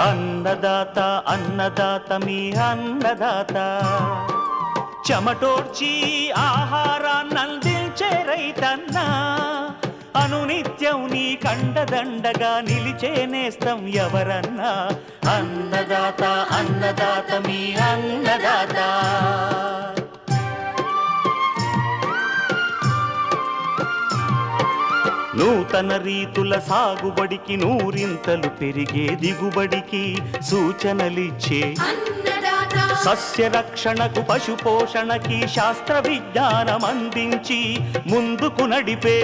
అన్నదాత అన్నదాత మీ అన్నదాత, చెమటోడ్చి ఆహారాన్నందించే రైతన్నా, అనునిత్యం నీ కండదండగా నిలిచే నేస్తం ఎవరన్నా. అన్నదాత అన్నదాత మీ అన్నదాత. నూతన రీతుల సాగుబడికి, నూరింతలు పెరిగే దిగుబడికి సూచనలిచ్చే సస్య రక్షణకు, పశు పోషణకి శాస్త్ర విజ్ఞానం అందించి ముందుకు నడిపే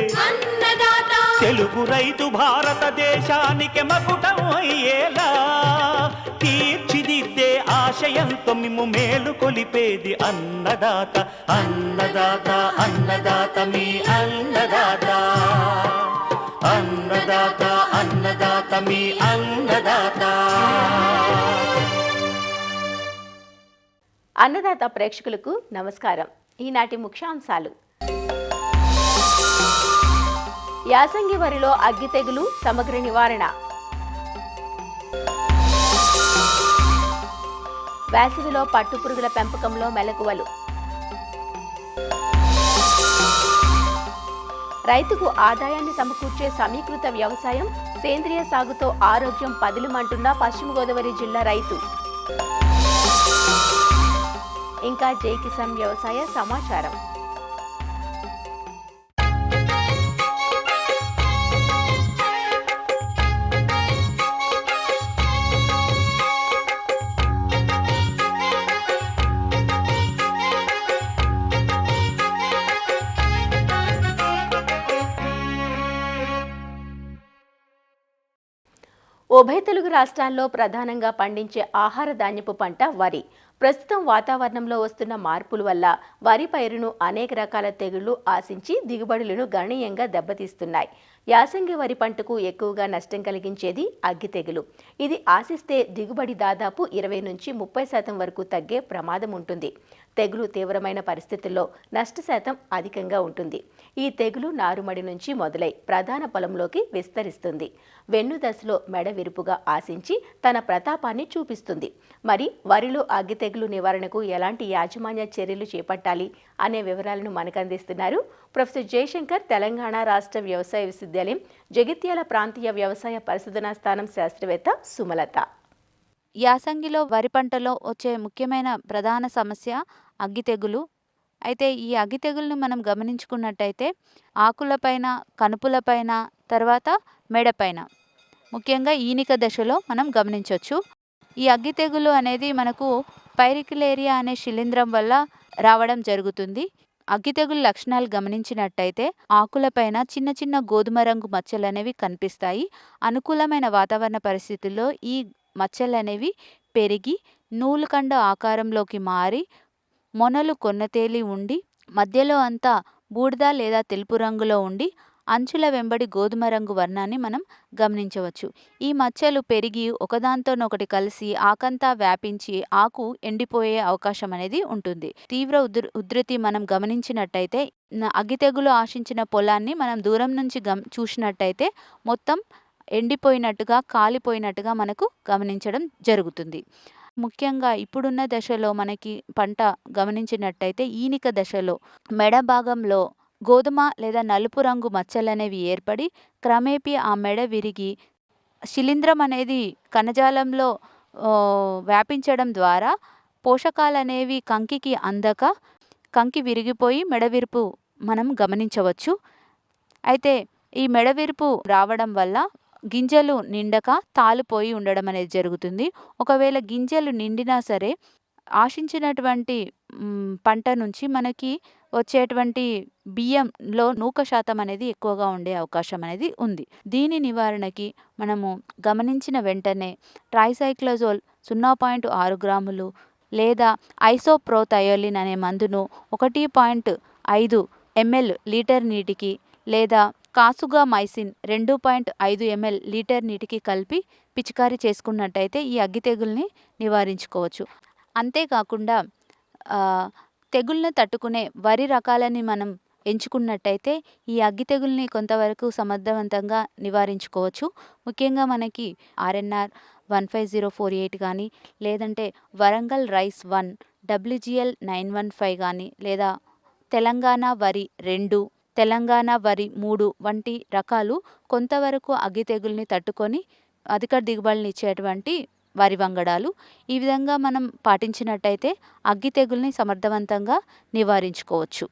తెలుగు రైతు భారతదేశానికి మకుటం అయ్యేలా తీర్చిదిద్దే ఆశయంతో మిమ్ము మేలు కొలిపేది అన్నదాత. అన్నదాత అన్నదాత మీ అన్నదాత. అన్నదాత అన్నదాత మీ అన్నదాత. అన్నదాత ప్రేక్షకులకు నమస్కారం. ఈనాటి ముఖ్యాంశాలు: యాసంగి వరిలో అగ్గి తెగులు సమగ్ర నివారణ, వేసవిలో పట్టుపురుగుల పెంపకంలో మెలకువలు, రైతుకు ఆదాయాన్ని సమకూర్చే సమీకృత వ్యవసాయం, సేంద్రియ సాగుతో ఆరోగ్యం పదిలమంటున్న పశ్చిమ గోదావరి జిల్లా రైతు, ఇంకా జై కిసాన్ వ్యవసాయ సమాచారం. ఉభయ తెలుగు రాష్ట్రాల్లో ప్రధానంగా పండించే ఆహార ధాన్యపు పంట వరి. ప్రస్తుతం వాతావరణంలో వస్తున్న మార్పుల వల్ల వరి పైరును అనేక రకాల తెగుళ్లు ఆశించి దిగుబడులను గణనీయంగా దెబ్బతీస్తున్నాయి. యాసంగి వరి పంటకు ఎక్కువగా నష్టం కలిగించేది అగ్గి తెగులు. ఇది ఆశిస్తే దిగుబడి దాదాపు 20 నుంచి 30% వరకు తగ్గే ప్రమాదం ఉంటుంది. తెగులు తీవ్రమైన పరిస్థితుల్లో నష్ట శాతం అధికంగా ఉంటుంది. ఈ తెగులు నారుమడి నుంచి మొదలై ప్రధాన పొలంలోకి విస్తరిస్తుంది. వెన్ను దశలో మెడ విరుపుగా ఆశించి తన ప్రతాపాన్ని చూపిస్తుంది. మరి వరిలో అగ్గి తెగులు నివారణకు ఎలాంటి యాజమాన్య చర్యలు చేపట్టాలి అనే వివరాలను మనకు అందిస్తున్నారు ప్రొఫెసర్ జయశంకర్, తెలంగాణ రాష్ట్ర వ్యవసాయ విశ్వవిద్యాలయం జగిత్యాల ప్రాంతీయ వ్యవసాయ పరిశోధనా స్థానం శాస్త్రవేత్త సుమలత. యాసంగిలో వరి పంటలో వచ్చే ముఖ్యమైన ప్రధాన సమస్య అగ్గి తెగులు. అయితే ఈ అగ్గి తెగులను మనం గమనించుకున్నట్టయితే ఆకులపైన, కనుపులపైన, తర్వాత మెడపైన, ముఖ్యంగా ఈనిక దశలో మనం గమనించవచ్చు. ఈ అగ్గి తెగులు అనేది మనకు పైరికిలేరియా అనే శిలీంధ్రం వల్ల రావడం జరుగుతుంది. అగ్గి తెగులు లక్షణాలు గమనించినట్టయితే ఆకులపైన చిన్న చిన్న గోధుమ రంగు మచ్చలు అనేవి కనిపిస్తాయి. అనుకూలమైన వాతావరణ పరిస్థితుల్లో ఈ మచ్చలు అనేవి పెరిగి నూలుకండ ఆకారంలోకి మారి మొనలు కొన్నతేలి ఉండి మధ్యలో అంతా బూడిద లేదా తెలుపు రంగులో ఉండి అంచుల వెంబడి గోధుమ రంగు వర్ణాన్ని మనం గమనించవచ్చు. ఈ మచ్చలు పెరిగి ఒకదాంతోనొకటి కలిసి ఆకంతా వ్యాపించి ఆకు ఎండిపోయే అవకాశం అనేది ఉంటుంది. తీవ్ర ఉధృతి మనం గమనించినట్టయితే అగ్గి తెగులు ఆశించిన పొలాన్ని మనం దూరం నుంచి చూసినట్టయితే మొత్తం ఎండిపోయినట్టుగా, కాలిపోయినట్టుగా మనకు గమనించడం జరుగుతుంది. ముఖ్యంగా ఇప్పుడున్న దశలో మనకి పంట గమనించినట్టయితే ఈనిక దశలో మెడ భాగంలో గోధుమ లేదా నలుపు రంగు మచ్చలనేవి ఏర్పడి క్రమేపీ ఆ మెడ విరిగి శిలీంధ్రం అనేది కణజాలంలో వ్యాపించడం ద్వారా పోషకాలు అనేవి కంకికి అందక కంకి విరిగిపోయి మెడవిరుపు మనం గమనించవచ్చు. అయితే ఈ మెడవిరుపు రావడం వల్ల గింజలు నిండక తాలుపోయి ఉండడం అనేది జరుగుతుంది. ఒకవేళ గింజలు నిండినా సరే ఆశించినటువంటి పంట నుంచి మనకి వచ్చేటువంటి బియ్యంలో నూక శాతం అనేది ఎక్కువగా ఉండే అవకాశం అనేది ఉంది. దీని నివారణకి మనము గమనించిన వెంటనే ట్రైసైక్లోజోల్ 0.6 గ్రాములు లేదా ఐసోప్రోథయోలిన్ అనే మందును 1.5 ml లీటర్ నీటికి లేదా కాసుగా మైసిన్ 2.5 ml లీటర్ నీటికి కలిపి పిచికారీ చేసుకున్నట్టయితే ఈ అగ్గి తెగుల్ని నివారించుకోవచ్చు. అంతేకాకుండా తెగుళ్ళను తట్టుకునే వరి రకాలని మనం ఎంచుకున్నట్టయితే ఈ అగ్గి తెగుల్ని కొంతవరకు సమర్థవంతంగా నివారించుకోవచ్చు. ముఖ్యంగా మనకి RNR 15048 కానీ, లేదంటే వరంగల్ రైస్ 1, WGL 915 కానీ, లేదా తెలంగాణ వరి 2, తెలంగాణ వరి 3 వంటి రకాలు కొంతవరకు అగ్గి తెగుల్ని తట్టుకొని అధిక దిగుబడిని ఇచ్చేటువంటి వరి వంగడాలు. ఈ విధంగా మనం పాటించినట్టయితే అగ్గి తెగుల్ని సమర్థవంతంగా నివారించుకోవచ్చు.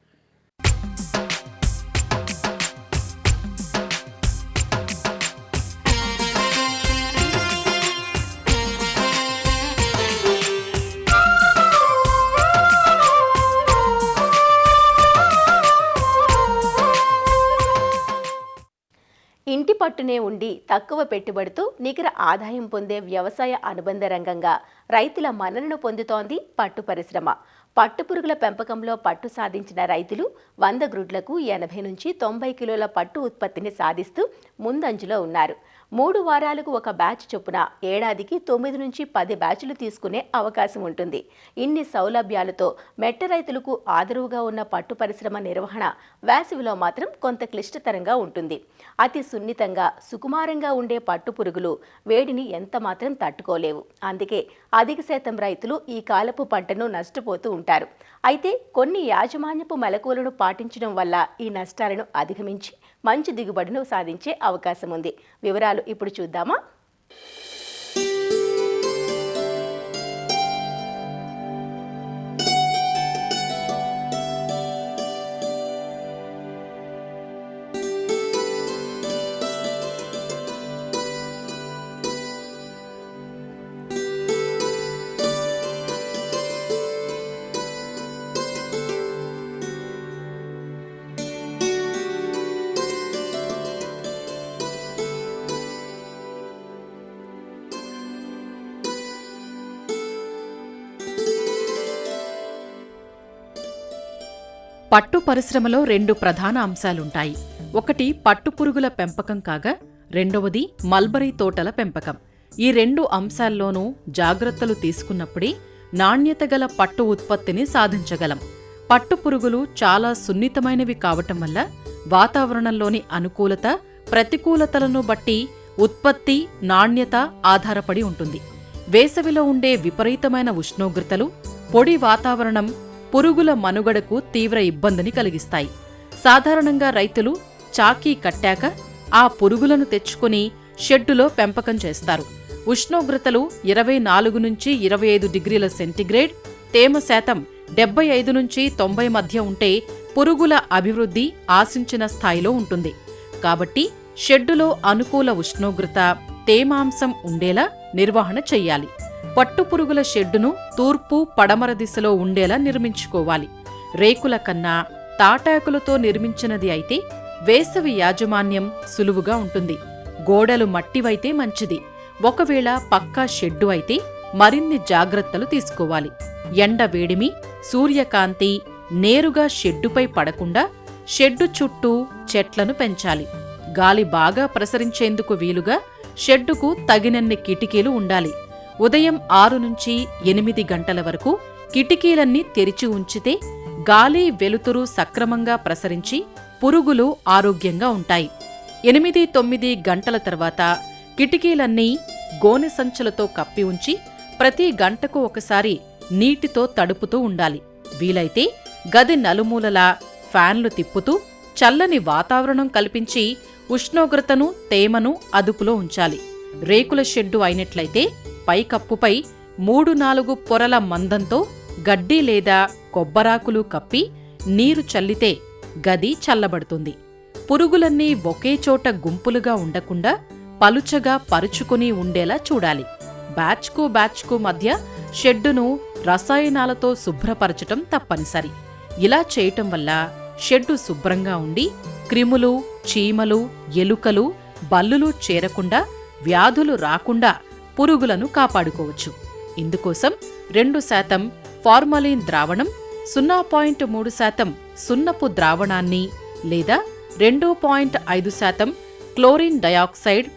ఇంటి పట్టునే ఉండి తక్కువ పెట్టుబడితో నికర ఆదాయం పొందే వ్యవసాయ అనుబంధ రంగంగా రైతుల మన్ననను పొందుతోంది పట్టు పరిశ్రమ. పట్టుపురుగుల పెంపకంలో పట్టు సాధించిన రైతులు 100 గ్రుడ్లకు 80 నుంచి 90 కిలోల పట్టు ఉత్పత్తిని సాధిస్తూ ముందంజలో ఉన్నారు. 3 వారాలకు ఒక బ్యాచ్ చొప్పున ఏడాదికి 9 నుంచి 10 బ్యాచ్లు తీసుకునే అవకాశం ఉంటుంది. ఇన్ని సౌలభ్యాలతో మెట్ట రైతులకు ఆదరువుగా ఉన్న పట్టు పరిశ్రమ నిర్వహణ వేసవిలో మాత్రం కొంత క్లిష్టతరంగా ఉంటుంది. అతి సున్నితంగా సుకుమారంగా ఉండే పట్టు పురుగులు వేడిని ఎంత మాత్రం తట్టుకోలేవు. అందుకే అధిక శాతం రైతులు ఈ కాలపు పంటను నష్టపోతూ ఉంటారు. అయితే కొన్ని యాజమాన్యపు మెలకువలను పాటించడం వల్ల ఈ నష్టాలను అధిగమించి మంచి దిగుబడిని సాధించే అవకాశం ఉంది. వివరాలు ఇప్పుడు చూద్దామా? పట్టు పరిశ్రమలో 2 ప్రధాన అంశాలుంటాయి. ఒకటి పట్టుపురుగుల పెంపకం కాగా, రెండవది మల్బరీ తోటల పెంపకం. ఈ 2 అంశాల్లోనూ జాగ్రత్తలు తీసుకున్నప్పుడే నాణ్యత గల పట్టు ఉత్పత్తిని సాధించగలం. పట్టుపురుగులు చాలా సున్నితమైనవి కావటం వల్ల వాతావరణంలోని అనుకూలత, ప్రతికూలతలను బట్టి ఉత్పత్తి, నాణ్యత ఆధారపడి ఉంటుంది. వేసవిలో ఉండే విపరీతమైన ఉష్ణోగ్రతలు, పొడి వాతావరణం పురుగుల మనుగడకు తీవ్ర ఇబ్బందిని కలిగిస్తాయి. సాధారణంగా రైతులు చాకీ కట్టాక ఆ పురుగులను తెచ్చుకుని షెడ్డులో పెంపకం చేస్తారు. ఉష్ణోగ్రతలు 24 నుంచి 25 డిగ్రీల సెంటీగ్రేడ్, తేమ శాతం 75 నుంచి 90 మధ్య ఉంటే పురుగుల అభివృద్ధి ఆశించిన స్థాయిలో ఉంటుంది. కాబట్టి షెడ్డులో అనుకూల ఉష్ణోగ్రత, తేమాంశం ఉండేలా నిర్వహణ చెయ్యాలి. పట్టుపురుగుల షెడ్డును తూర్పు, పడమర దిశలో ఉండేలా నిర్మించుకోవాలి. రేకుల కన్నా తాటాకులతో నిర్మించినది అయితే వేసవి యాజమాన్యం సులువుగా ఉంటుంది. గోడలు మట్టివైతే మంచిది. ఒకవేళ పక్కా షెడ్డు అయితే మరిన్ని జాగ్రత్తలు తీసుకోవాలి. ఎండ వేడిమి, సూర్యకాంతి నేరుగా షెడ్డుపై పడకుండా షెడ్డు చుట్టూ చెట్లను పెంచాలి. గాలి బాగా ప్రసరించేందుకు వీలుగా షెడ్డుకు తగినన్ని కిటికీలు ఉండాలి. ఉదయం 6 నుంచి 8 గంటల వరకు కిటికీలన్నీ తెరిచి ఉంచితే గాలి, వెలుతురు సక్రమంగా ప్రసరించి పురుగులు ఆరోగ్యంగా ఉంటాయి. 8-9 గంటల తర్వాత కిటికీలన్నీ గోనె సంచులతో కప్పి ఉంచి ప్రతి గంటకు ఒకసారి నీటితో తడుపుతూ ఉండాలి. వీలైతే గది నలుమూలలా ఫ్యాన్లు తిప్పుతూ చల్లని వాతావరణం కల్పించి ఉష్ణోగ్రతను, తేమను అదుపులో ఉంచాలి. రేకుల షెడ్డు అయినట్లయితే పైకప్పుపై 3-4 పొరల మందంతో గడ్డి లేదా కొబ్బరాకులు కప్పి నీరు చల్లితే గది చల్లబడుతుంది. పురుగులన్నీ ఒకే చోట గుంపులుగా ఉండకుండా పలుచగా పరుచుకుని ఉండేలా చూడాలి. బ్యాచ్కు మధ్య షెడ్డును రసాయనాలతో శుభ్రపరచటం తప్పనిసరి. ఇలా చేయటం వల్ల షెడ్డు శుభ్రంగా ఉండి క్రిములు, చీమలు, ఎలుకలు, బల్లులు చేరకుండా, వ్యాధులు రాకుండా పురుగులను కాపాడుకోవచ్చు. ఇందుకోసం 2% ఫార్మలిన్ ద్రావణం, 0.3% సున్నపు ద్రావణాన్ని లేదా 2.5% క్లోరిన్ డయాక్సైడ్,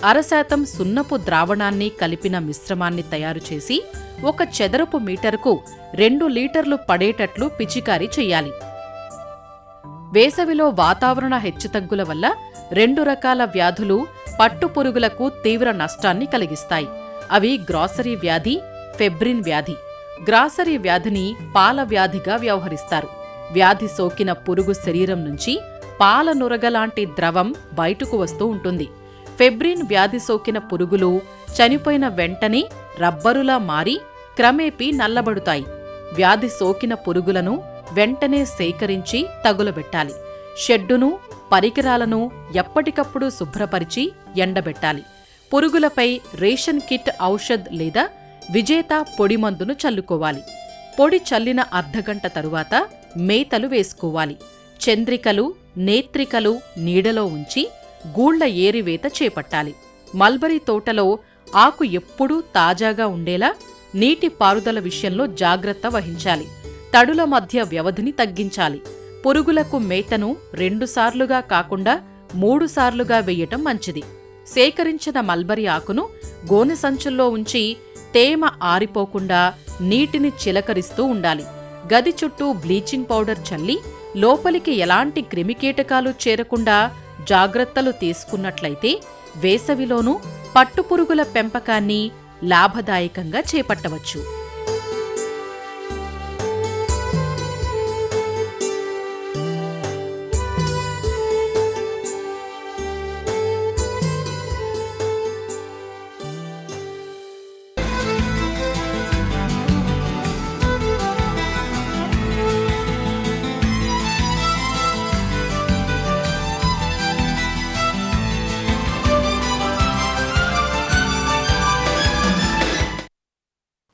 0.5% సున్నపు ద్రావణాన్ని కలిపిన మిశ్రమాన్ని తయారుచేసి 1 చదరపు మీటరుకు 2 లీటర్లు పడేటట్లు పిచికారీ చెయ్యాలి. వేసవిలో వాతావరణ హెచ్చుతగ్గుల వల్ల 2 రకాల వ్యాధులు పట్టుపురుగులకు తీవ్ర నష్టాన్ని కలిగిస్తాయి. అవి గ్రాసరీ వ్యాధి, ఫెబ్రిన్ వ్యాధి. గ్రాసరీ వ్యాధిని పాల వ్యాధిగా వ్యవహరిస్తారు. వ్యాధి సోకిన పురుగు శరీరం నుంచి పాల నురగలాంటి ద్రవం బయటకు వస్తూ ఉంటుంది. ఫెబ్రిన్ వ్యాధి సోకిన పురుగులు చనిపోయిన వెంటనే రబ్బరులా మారి క్రమేపీ నల్లబడుతాయి. వ్యాధి సోకిన పురుగులను వెంటనే సేకరించి తగులబెట్టాలి. షెడ్డును, పరికరాలను ఎప్పటికప్పుడు శుభ్రపరిచి ఎండబెట్టాలి. పురుగులపై రేషన్ కిట్ ఔషధ్ లేదా విజేత పొడి మందును చల్లుకోవాలి. పొడి చల్లిన అర్ధగంట తరువాత మేతలు వేసుకోవాలి. చంద్రికలు, నేత్రికలు నీడలో ఉంచి గూళ్ల ఏరివేత చేపట్టాలి. మల్బరీ తోటలో ఆకు ఎప్పుడూ తాజాగా ఉండేలా నీటి పారుదల విషయంలో జాగ్రత్త వహించాలి. తడుల మధ్య వ్యవధిని తగ్గించాలి. పురుగులకు మేతను 2 సార్లుగా కాకుండా 3 సార్లుగా వేయటం మంచిది. సేకరించిన మల్బరీ ఆకును గోనె సంచుల్లో ఉంచి తేమ ఆరిపోకుండా నీటిని చిలకరిస్తూ ఉండాలి. గది చుట్టూ బ్లీచింగ్ పౌడర్ చల్లి లోపలికి ఎలాంటి క్రిమికీటకాలు చేరకుండా జాగ్రత్తలు తీసుకున్నట్లయితే వేసవిలోనూ పట్టుపురుగుల పెంపకాన్ని లాభదాయకంగా చేపట్టవచ్చు.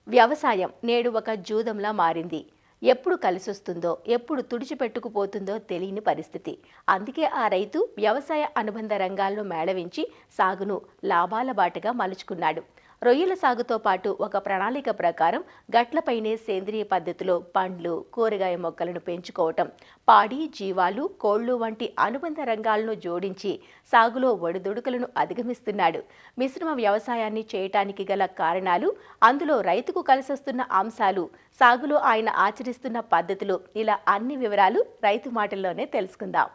వ్యవసాయం నేడు ఒక జూదంలా మారింది. ఎప్పుడు కలిసొస్తుందో, ఎప్పుడు తుడిచిపెట్టుకుపోతుందో తెలియని పరిస్థితి. అందుకే ఆ రైతు వ్యవసాయ అనుబంధ రంగాలను మేళవించి సాగును లాభాల బాటగా మలుచుకున్నాడు. రొయ్యల సాగుతో పాటు ఒక ప్రణాళిక ప్రకారం గట్లపైనే సేంద్రియ పద్ధతిలో పండ్లు, కూరగాయ మొక్కలను పెంచుకోవటం, పాడి, జీవాలు, కోళ్లు వంటి అనుబంధ రంగాలను జోడించి సాగులో ఒడిదుడుకులను అధిగమిస్తున్నాడు. మిశ్రమ వ్యవసాయాన్ని చేయటానికి గల కారణాలు, అందులో రైతుకు కలిసొస్తున్న అంశాలు, సాగులో ఆయన ఆచరిస్తున్న పద్ధతులు, ఇలా అన్ని వివరాలు రైతు మాటల్లోనే తెలుసుకుందాం.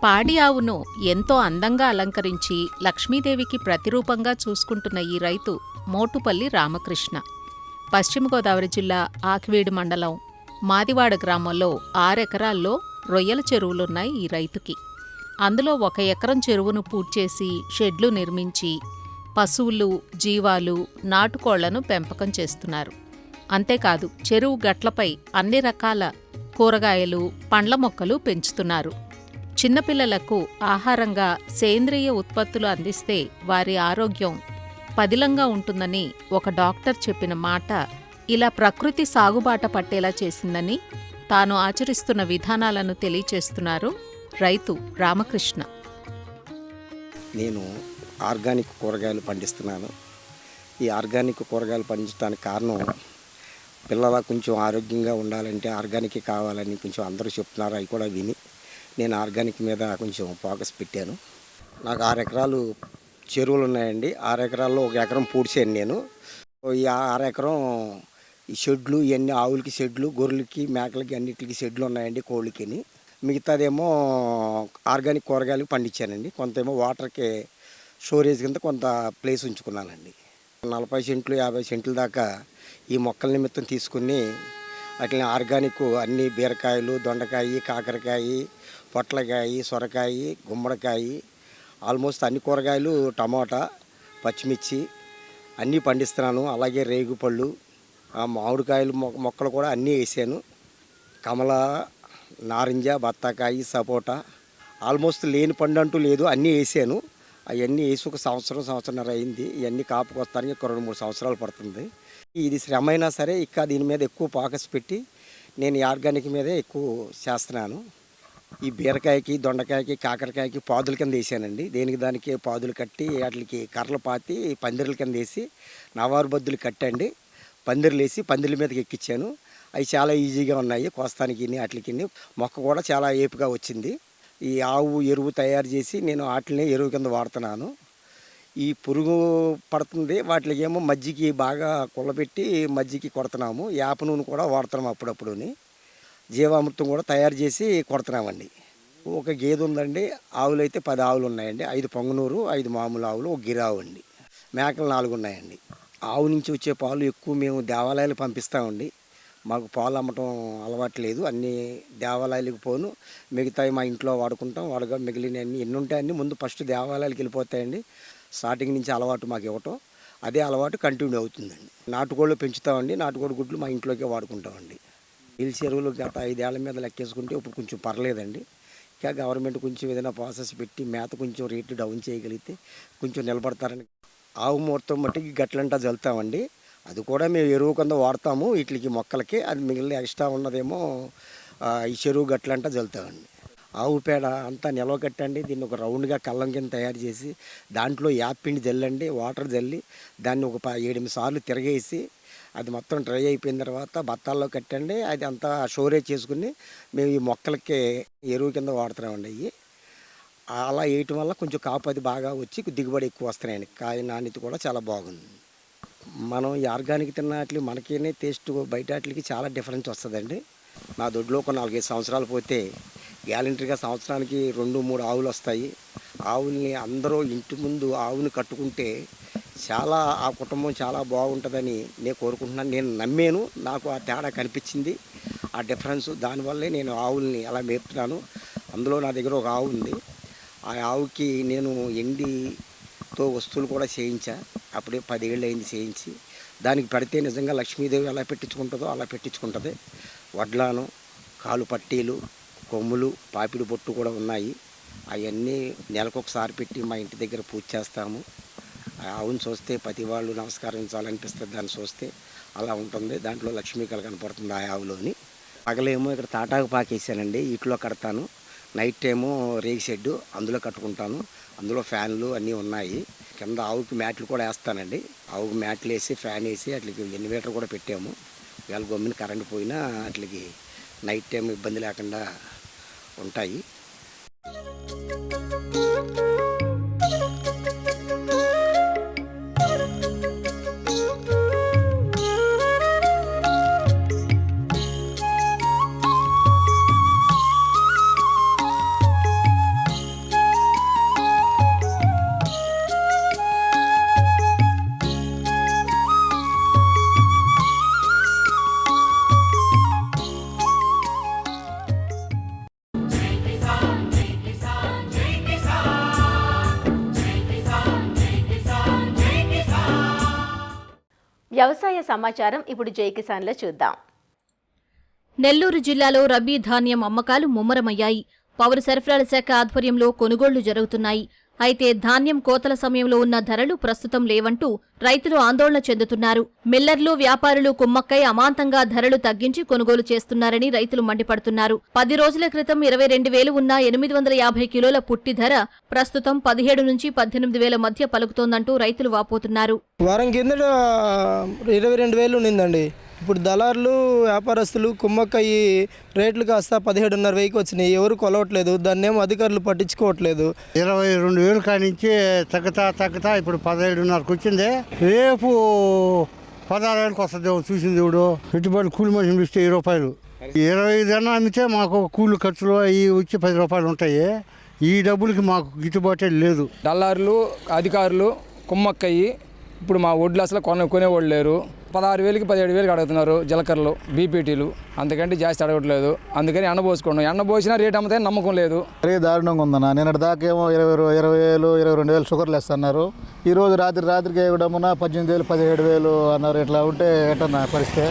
పాడి ఆవును ఎంతో అందంగా అలంకరించి లక్ష్మీదేవికి ప్రతిరూపంగా చూసుకుంటున్న ఈ రైతు మోటుపల్లి రామకృష్ణ. పశ్చిమ గోదావరి జిల్లా ఆకివీడు మండలం మాదివాడ గ్రామంలో 6 ఎకరాల్లో రొయ్యల చెరువులున్నాయి ఈ రైతుకి. అందులో 1 ఎకరం చెరువును పూడ్చేసి షెడ్లు నిర్మించి పశువులు, జీవాలు, నాటుకోళ్లను పెంపకం చేస్తున్నారు. అంతేకాదు చెరువు గట్లపై అన్ని రకాల కూరగాయలు, పండ్ల మొక్కలు పెంచుతున్నారు. చిన్నపిల్లలకు ఆహారంగా సేంద్రియ ఉత్పత్తులు అందిస్తే వారి ఆరోగ్యం పదిలంగా ఉంటుందని ఒక డాక్టర్ చెప్పిన మాట ఇలా ప్రకృతి సాగుబాట పట్టేలా చేసిందని తాను ఆచరిస్తున్న విధానాలను తెలియచేస్తున్నారు రైతు రామకృష్ణ. నేను ఆర్గానిక్ కూరగాయలు పండిస్తున్నాను. ఈ ఆర్గానిక్ కూరగాయలు పండించడానికి కారణం పిల్లల కొంచెం ఆరోగ్యంగా ఉండాలంటే ఆర్గానిక్ కావాలని కొంచెం అందరూ చెప్తున్నారు. అవి కూడా విని నేను ఆర్గానిక్ మీద కొంచెం ఫోకస్ పెట్టాను. నాకు 6 ఎకరాలు చెరువులు ఉన్నాయండి. 6 ఎకరాల్లో 1 ఎకరం పూడ్చాను నేను. ఈ 6 ఎకరం ఈ షెడ్లు, ఇవన్నీ ఆవులకి షెడ్లు, గొర్రెలకి, మేకలకి అన్నిటికి షెడ్లు ఉన్నాయండి, కోళ్ళకి. మిగతాదేమో ఆర్గానిక్ కూరగాయలు పండించానండి. కొంతేమో వాటర్కి స్టోరేజ్ కింద కొంత ప్లేస్ ఉంచుకున్నానండి. 40 సెంట్లు 50 సెంట్ల దాకా ఈ మొక్కల నిమిత్తం తీసుకుని అట్లనే ఆర్గానిక్ అన్ని బీరకాయలు, దొండకాయ, కాకరకాయ, పొట్లకాయ, సొరకాయ, గుమ్మడికాయ, ఆల్మోస్ట్ అన్ని కూరగాయలు, టమాటా, పచ్చిమిర్చి అన్నీ పండిస్తున్నాను. అలాగే రేగుపళ్ళు, మామిడికాయలు మొక్కలు కూడా అన్నీ వేసాను. కమల, నారింజ, బత్తాకాయ, సపోటా, ఆల్మోస్ట్ లేని పండు అంటూ లేదు, అన్నీ వేసాను. అవన్నీ వేసి ఒక సంవత్సరంన్నర అయింది. ఇవన్నీ కాపుకి వస్తానికి 2-3 సంవత్సరాలు పడుతుంది. ఇది శ్రమ అయినా సరే దీని మీద ఎక్కువ ఫోకస్ పెట్టి నేను ఈ ఆర్గానిక్ మీదే ఎక్కువ చేస్తున్నాను. ఈ బీరకాయకి, దొండకాయకి, కాకరకాయకి పాదుల కింద వేసానండి. దేనికి దానికి పాదులు కట్టి వాటికి కర్రలు పాతి పందిర్ల కింద వేసి నవారు బద్దులు కట్టండి, పందిర్లు వేసి పందిర్ల మీదకి ఎక్కించాను. అవి చాలా ఈజీగా ఉన్నాయి కోస్తానికి, వాటికి. మొక్క కూడా చాలా ఏపుగా వచ్చింది. ఈ ఆవు ఎరువు తయారు చేసి నేను వాటిని ఎరువు కింద వాడుతున్నాను. ఈ పురుగు పడుతుంది వాటికి ఏమో మజ్జికి బాగా కుళ్ళబెట్టి మజ్జికి కొడుతున్నాము. వేప నూనె కూడా వాడుతున్నాము అప్పుడప్పుడుని. జీవామృతం కూడా తయారు చేసి కొడుతున్నామండి. ఒక గేదె ఉందండి, ఆవులు అయితే 10 ఆవులు ఉన్నాయండి. 5 పొంగనూరు, 5 మామూలు ఆవులు, ఒక గిరావు అండి. మేకలు 4 ఉన్నాయండి. ఆవు నుంచి వచ్చే పాలు ఎక్కువ మేము దేవాలయాలు పంపిస్తామండి. మాకు పాలు అమ్మటం అలవాటు లేదు. అన్ని దేవాలయాలకు పోను, మిగతాయి మా ఇంట్లో వాడుకుంటాం. వాడుగా మిగిలిన అన్ని ఎన్ని ఉంటాయని ముందు ఫస్ట్ దేవాలయాలకు వెళ్ళిపోతాయండి. స్టార్టింగ్ నుంచి అలవాటు మాకు ఇవ్వటం, అదే అలవాటు కంటిన్యూ అవుతుందండి. నాటుకోళ్ళు పెంచుతామండి. నాటుకోడి గుడ్లు మా ఇంట్లోకే వాడుకుంటామండి. నీళ్ళ చెరువులు గత 5 ఏళ్ల మీద లెక్కేసుకుంటే ఇప్పుడు కొంచెం పర్లేదండి. ఇంకా గవర్నమెంట్ కొంచెం ఏదైనా ప్రాసెస్ పెట్టి మేత కొంచెం రేటు డౌన్ చేయగలిగితే కొంచెం నిలబడతారని. ఆవు మూర్తం మట్టికి గట్లంటా చల్లుతామండి. అది కూడా మేము ఎరువు కింద వాడతాము వీటికి, మొక్కలకి. అది మిగిలిన ఎక్స్ట్రా ఉన్నదేమో ఈ చెరువు గట్లంటా చల్లుతామండి. ఆవు పేడ అంతా నిలవ కట్టండి. దీన్ని ఒక రౌండ్గా కళ్ళం కింద తయారు చేసి దాంట్లో యాపిండి జల్లండి, వాటర్ జల్లి దాన్ని ఒక 7-8 సార్లు తిరగేసి అది మొత్తం డ్రై అయిపోయిన తర్వాత బత్తాల్లో కట్టండి. అది అంతా స్టోరేజ్ చేసుకుని మేము ఈ మొక్కలకి ఎరువు కింద వాడుతున్నామండి. అవి అలా వేయటం వల్ల కొంచెం కాపు అది బాగా వచ్చి దిగుబడి ఎక్కువ వస్తున్నాయండి. కాయ నాణ్యత కూడా చాలా బాగుంది. మనం ఈ ఆర్గానిక్ తిన్నట్లు మనకేనే టేస్ట్ బయట వాటికి చాలా డిఫరెన్స్ వస్తుందండి. నా దొడ్లో ఒక 4-5 సంవత్సరాలు పోతే గ్యారంటీగా సంవత్సరానికి 2-3 ఆవులు వస్తాయి. ఆవుల్ని అందరూ ఇంటి ముందు ఆవుని కట్టుకుంటే చాలా ఆ కుటుంబం చాలా బాగుంటుందని నేను కోరుకుంటున్నాను. నేను నమ్మాను, నాకు ఆ తేడా కనిపించింది, ఆ డిఫరెన్స్. దానివల్లే నేను ఆవుల్ని అలా మేపుతున్నాను. అందులో నా దగ్గర ఒక ఆవు ఉంది. ఆ ఆవుకి నేను ఎండితో వస్తువులు కూడా చేయించా. అప్పుడే 10 ఏళ్ళు అయింది చేయించి. దానికి పెడితే నిజంగా లక్ష్మీదేవి ఎలా పెట్టించుకుంటుందో అలా పెట్టించుకుంటుంది. వడ్లాను, కాలు పట్టీలు, కొమ్ములు, పాపిడి బొట్టు కూడా ఉన్నాయి. అవన్నీ నెలకొకసారి పెట్టి మా ఇంటి దగ్గర పూజ చేస్తాము. ఆవును చూస్తే ప్రతి వాళ్ళు నమస్కరించాలనిపిస్తుంది. దాన్ని చూస్తే అలా ఉంటుంది. దాంట్లో లక్ష్మీ కళ కనపడుతుంది ఆ ఆవులోని. పగలేమో ఇక్కడ తాటాకు పాకేసానండి, ఇంట్లో కడతాను. నైట్ ఏమో రేగి షెడ్డు, అందులో కట్టుకుంటాను. అందులో ఫ్యాన్లు అన్నీ ఉన్నాయి. కింద ఆవుకి మ్యాట్లు కూడా వేస్తానండి. ఆవుకి మ్యాట్లు వేసి ఫ్యాన్ వేసి వాటికి ఇన్వర్టర్ కూడా పెట్టాము. ఇవాళ గమ్మిన కరెంట్ పోయినా వాటికి నైట్ టైం ఇబ్బంది లేకుండా ఉంటాయి. వ్యవసాయ సమాచారం ఇప్పుడు జై కిసాన్లో చూద్దాం. నెల్లూరు జిల్లాలో రబీ ధాన్యం అమ్మకాలు ముమ్మరమయ్యాయి. పౌర సరఫరాల శాఖ ఆధ్వర్యంలో కొనుగోళ్లు జరుగుతున్నాయి. అయితే ధాన్యం కోతల సమయంలో ఉన్న ధరలు ప్రస్తుతం లేవంటూ రైతులు ఆందోళన చెందుతున్నారు. మిల్లర్లు, వ్యాపారులు కుమ్మక్కై అమాంతంగా ధరలు తగ్గించి కొనుగోలు చేస్తున్నారని రైతులు మండిపడుతున్నారు. 10 రోజుల క్రితం 22,000 ఉన్న 850 కిలోల పుట్టి ధర ప్రస్తుతం 17 నుంచి 18,000 మధ్య పలుకుతోందంటూ రైతులు వాపోతున్నారు. వారం కిందట 22,000 ఉండిందండి. ఇప్పుడు దళారులు, వ్యాపారస్తులు కుమ్మక్కయ్యి రేట్లు కాస్త 17,500కి వచ్చినాయి. ఎవరు కొలవట్లేదు, దాన్ని ఏమో అధికారులు పట్టించుకోవట్లేదు. 22,000 కానించి తగ్గుతా ఇప్పుడు 17,500కి వచ్చింది. రేపు 16,000కి వస్తుంది. చూసింది ఇప్పుడు పెట్టుబడి కూలి మనిషిని ఇస్తే 20 రూపాయలు. 25 అన్న అమ్మితే మాకు కూలి ఖర్చులు అవి వచ్చి 10 రూపాయలు ఉంటాయి. ఈ డబ్బులకి మాకు గిట్టుబాటే లేదు. దళారులు, అధికారులు కుమ్మక్కయ్యి ఇప్పుడు మా ఒడ్లు అసలు కొనేవాళ్ళు లేరు. 16,000కి 17,000కి అడుగుతున్నారు జీలకర్రలు, బీపీటీలు. అంతకంటే జాస్తి అడగట్లేదు. అందుకని ఎండబోసుకున్నాం. ఎండబోసినా రేట్ అమ్మితే నమ్మకం లేదు. మరీ దారుణంగా ఉందన్న. నిన్నటి దాకేమో 20,000, 22,000 షుగర్లు వేస్తున్నారు. ఈరోజు రాత్రికి వేయడమున 18,000, 17,000 అన్నారు. ఇట్లా ఉంటే ఎట్టన్నా పరిస్థితి.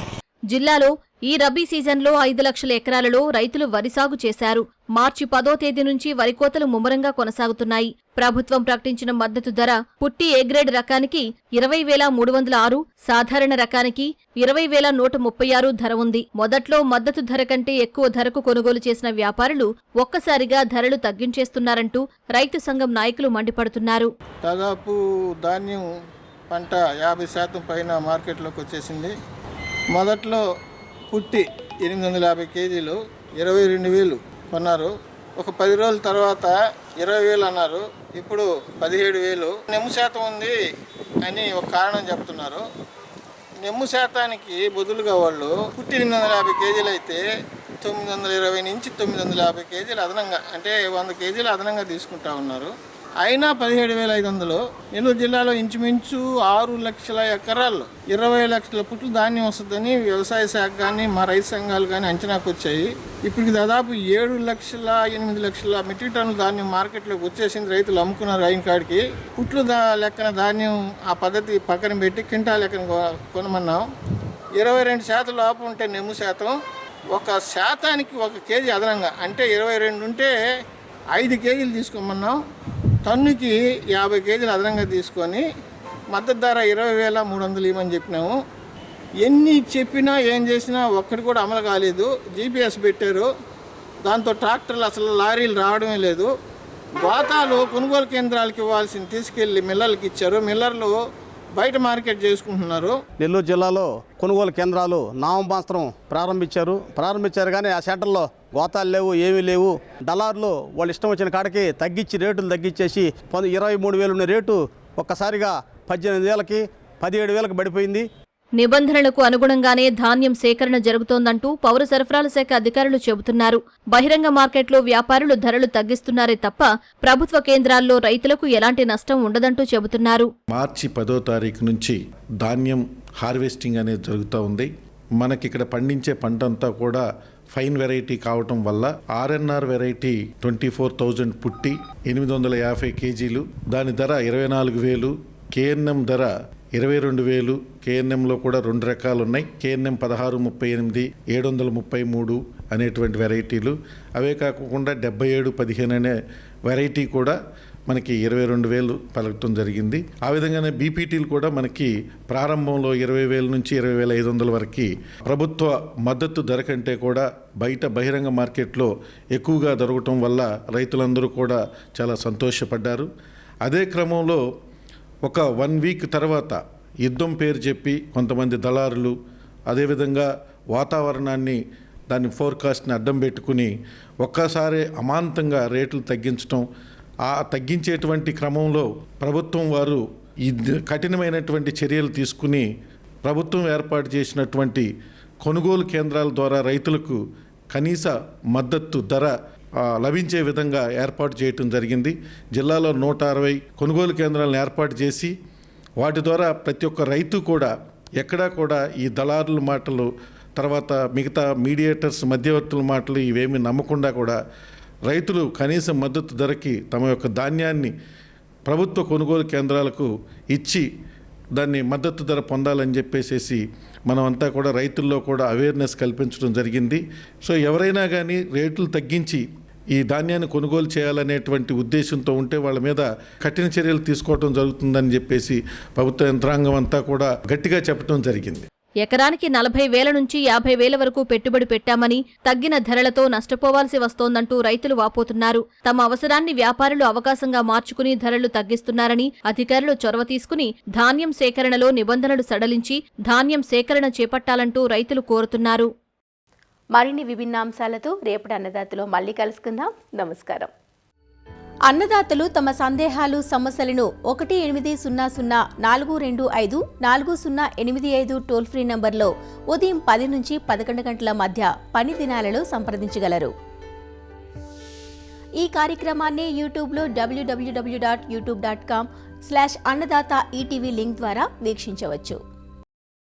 జిల్లాలో ఈ రబీ సీజన్లో 5 లక్షల ఎకరాలలో రైతులు వరి సాగు చేశారు. మార్చి 10వ తేదీ నుంచి వరి కోతలు ముమ్మరంగా కొనసాగుతున్నాయి. ప్రభుత్వం ప్రకటించిన మద్దతు ధర పుట్టి ఏ గ్రేడ్ రకానికి 20,306, సాధారణ రకానికి 20,136 ధర ఉంది. మొదట్లో మద్దతు ధర కంటే ఎక్కువ ధరకు కొనుగోలు చేసిన వ్యాపారులు ఒక్కసారిగా ధరలు తగ్గించేస్తున్నారంటూ రైతు సంఘం నాయకులు మండిపడుతున్నారు. దాదాపు ధాన్యం పంట 50% పైన మార్కెట్లోకి వచ్చేసింది. మొదట్లో పుట్టి 850 కేజీలు 22,000 కొన్నారు. ఒక 10 రోజుల తర్వాత 20,000 అన్నారు. ఇప్పుడు 17,000. నెమ్ము శాతం ఉంది అని ఒక కారణం చెప్తున్నారు. నెమ్ము శాతానికి బదులుగా వాళ్ళు పుట్టి 850 కేజీలు అయితే 920 నుంచి 950 కేజీలు అదనంగా, అంటే 100 కేజీలు అదనంగా తీసుకుంటా ఉన్నారు. అయినా 17,500. నెల్లూరు జిల్లాలో ఇంచుమించు 6 లక్షల ఎకరాల్లో 20 లక్షల పుట్లు ధాన్యం వస్తుందని వ్యవసాయ శాఖ కానీ మా రైతు సంఘాలు కానీ అంచనాకు వచ్చాయి. ఇప్పటికి దాదాపు 7 లక్షల 8 లక్షల మెట్రిక్ టన్నుల ధాన్యం మార్కెట్లోకి వచ్చేసింది. రైతులు అమ్ముకున్నారు అయిన కాడికి. పుట్లు లెక్కన ధాన్యం ఆ పద్ధతి పక్కన పెట్టి క్వింటా లెక్కన కొనమన్నాం. 22% లోపు ఉంటే నెమ్ము శాతం, 1% 1 కేజీ అదనంగా, అంటే 22 ఉంటే 5 కేజీలు తీసుకోమన్నాం. టన్నుకి 50 కేజీలు అదనంగా తీసుకొని మద్దతు ధర 20,300 ఇవ్వమని చెప్పినాము. ఎన్ని చెప్పినా ఏం చేసినా ఒక్కటి కూడా అమలు కాలేదు. GPS పెట్టారు, దాంతో ట్రాక్టర్లు అసలు లారీలు రావడమే లేదు. గోతాలు కొనుగోలు కేంద్రాలకు ఇవ్వాల్సింది తీసుకెళ్ళి మిల్లర్లకు ఇచ్చారు. మిల్లర్లు బయట మార్కెట్ చేసుకుంటున్నారు. నెల్లూరు జిల్లాలో కొనుగోలు కేంద్రాలు నామమాత్రం ప్రారంభించారు కానీ ఆ సెంటర్లో గోతాలు లేవు, ఏమీ లేవు. దళారులు వాళ్ళు ఇష్టం వచ్చిన కాడికి తగ్గించి రేటులు తగ్గించేసి 23,000 ఉన్న రేటు ఒక్కసారిగా 18,000కి 17,000కి పడిపోయింది. నిబంధనలకు అనుగుణంగానే ధాన్యం సేకరణ జరుగుతోందంటూ పౌర సరఫరాల శాఖ అధికారులు చెబుతున్నారు. బహిరంగ మార్కెట్లో వ్యాపారులు ధరలు తగ్గిస్తున్నారే తప్ప ప్రభుత్వ కేంద్రాల్లో రైతులకు ఎలాంటి నష్టం ఉండదంటూ చెబుతున్నారు. మార్చి 10వ తారీఖు నుంచి ధాన్యం హార్వెస్టింగ్ అనేది జరుగుతూ ఉంది. మనకి ఇక్కడ పండించే పంట అంతా కూడా ఫైన్ వెరైటీ కావటం వల్ల RNR వెరైటీ 24,000 పుట్టి 850 కేజీలు, దాని ధర 24,000. KNM ధర 22,000. KNMలో కూడా 2 రకాలు ఉన్నాయి. KNM 1638, 733 అనేటువంటి వెరైటీలు. అవే కాకుండా 7715 అనే వెరైటీ కూడా మనకి 22,000 పలకటం జరిగింది. ఆ విధంగానే బీపీటీలు కూడా మనకి ప్రారంభంలో 20,000 నుంచి 20,500 వరకు ప్రభుత్వ మద్దతు ధర కంటే కూడా బయట బహిరంగ మార్కెట్లో ఎక్కువగా దొరకటం వల్ల రైతులందరూ కూడా చాలా సంతోషపడ్డారు. అదే క్రమంలో ఒక 1 వీక్ తర్వాత యుద్ధం పేరు చెప్పి కొంతమంది దళారులు అదేవిధంగా వాతావరణాన్ని దాని ఫోర్కాస్ట్ని అడ్డం పెట్టుకుని ఒక్కసారి అమాంతంగా రేట్లు తగ్గించడం, ఆ తగ్గించేటువంటి క్రమంలో ప్రభుత్వం వారు ఈ కఠినమైనటువంటి చర్యలు తీసుకుని ప్రభుత్వం ఏర్పాటు చేసినటువంటి కొనుగోలు కేంద్రాల ద్వారా రైతులకు కనీస మద్దతు ధర లభించే విధంగా ఏర్పాటు చేయటం జరిగింది. జిల్లాలో 160 కొనుగోలు కేంద్రాలను ఏర్పాటు చేసి వాటి ద్వారా ప్రతి ఒక్క రైతు కూడా ఎక్కడా కూడా ఈ దళారుల మాటలు, తర్వాత మిగతా మీడియేటర్స్ మధ్యవర్తుల మాటలు ఇవేమీ నమ్మకుండా కూడా రైతులు కనీస మద్దతు ధరకి తమ యొక్క ధాన్యాన్ని ప్రభుత్వ కొనుగోలు కేంద్రాలకు ఇచ్చి దాన్ని మద్దతు ధర పొందాలని చెప్పేసి మనమంతా కూడా రైతుల్లో కూడా అవేర్నెస్ కల్పించడం జరిగింది. సో ఎవరైనా కానీ రేట్లు తగ్గించి ఈ ధాన్యాన్ని కొనుగోలు చేయాలనేటువంటి ఉద్దేశంతో ఉంటే వాళ్ళ మీద కఠిన చర్యలు తీసుకోవడం జరుగుతుందని చెప్పేసి ప్రభుత్వ యంత్రాంగం అంతా కూడా గట్టిగా చెప్పడం జరిగింది. ఎకరానికి 40,000 నుంచి 50,000 వరకు పెట్టుబడి పెట్టామని తగ్గిన ధరలతో నష్టపోవాల్సి వస్తోందంటూ రైతులు వాపోతున్నారు. తమ అవసరాన్ని వ్యాపారులు అవకాశంగా మార్చుకుని ధరలు తగ్గిస్తున్నారని అధికారులు చొరవ తీసుకుని ధాన్యం సేకరణలో నిబంధనలు సడలించి ధాన్యం సేకరణ చేపట్టాలంటూ రైతులు కోరుతున్నారు. మరిన్ని విభిన్న అంశాలతో రేపటి అన్నదాతలో మళ్ళీ కలుసుకుందాం. నమస్కారం. అన్నదాతలు తమ సందేహాలు, సమస్యలను 18004254085 టోల్ ఫ్రీ నంబర్లో ఉదయం 10 నుంచి 11 గంటల మధ్య పని దినాలలో సంప్రదించగలరు. ఈ కార్యక్రమాన్ని యూట్యూబ్లో www.youtube.com/annadaata ETV లింక్ ద్వారా వీక్షించవచ్చు.